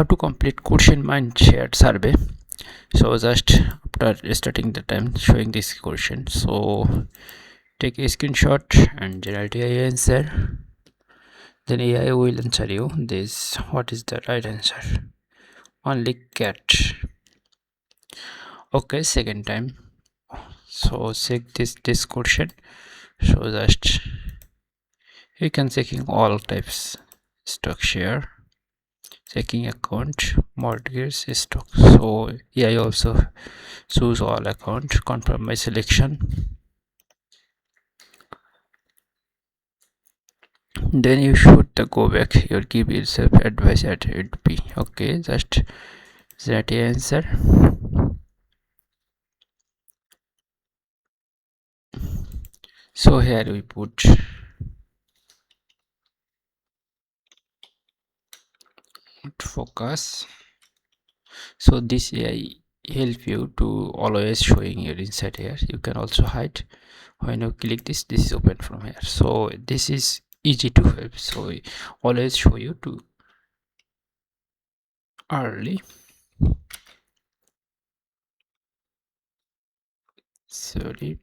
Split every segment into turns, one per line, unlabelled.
how to complete Qust MindShare Survey. So just after starting the time showing this question, so take a screenshot and generate AI answer. Then AI will answer you this: what is the right answer? Only cat. Okay, second time. So check this question. So just you can checking all types: stock share, checking account, mortgage, stock. So AI also choose all account, confirm my selection. Then you should go back here, give yourself advice at it be okay. Just that answer. So here we put focus. So this AI help you to always showing your inside here. You can also hide. When you click this is open from here. So this is easy to help. So always show you to early. Sorry.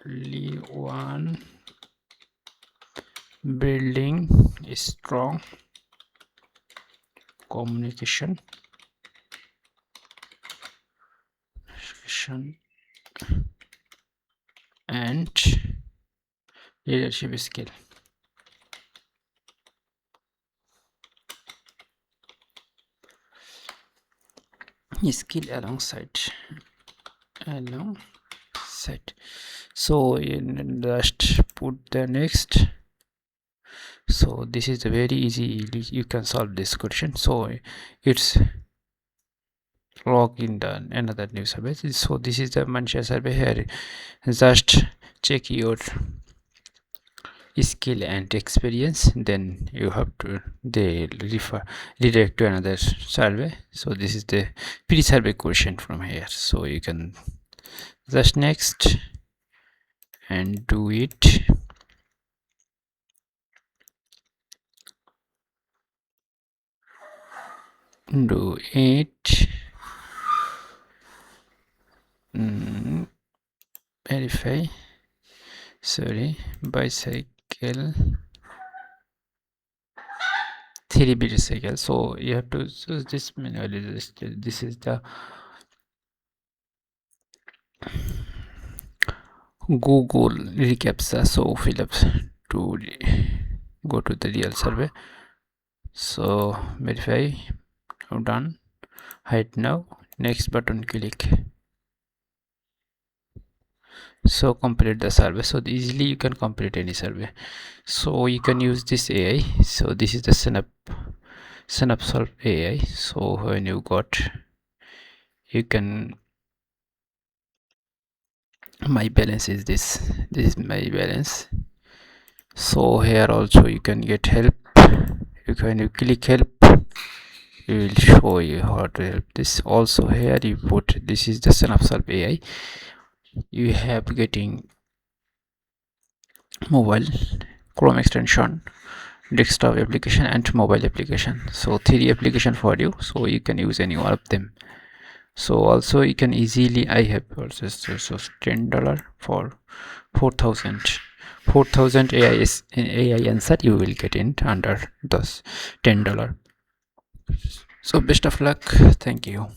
Early one. Building strong communication and leadership skill. Alongside. So in just put the next. So this is a very easy, you can solve this question. So it's log in the another new survey. So this is the MindShare survey. Here just check your skill and experience, then you have to redirect to another survey. So this is the pre-survey question from here. So you can just next and do it. Verify. Sorry, bicycle 3 cycle. So you have to choose this manually. This is the Google recaptcha. So fill up to go to the real survey. So verify. Done. Hide now. Next button click. So complete the survey. So easily you can complete any survey. So you can use this AI. So this is the sign up solve AI. So when you got, you can, my balance is this is my balance. So here also you can get help. When you click help, it will show you how to help this. Also here you put, this is the sign up solve AI. You have getting mobile, Chrome extension, desktop application and mobile application. So 3 application for you, so you can use any one of them. So also you can easily, I have purchased so $10 for 4,000 AI answer you will get in under those $10. So best of luck. Thank you.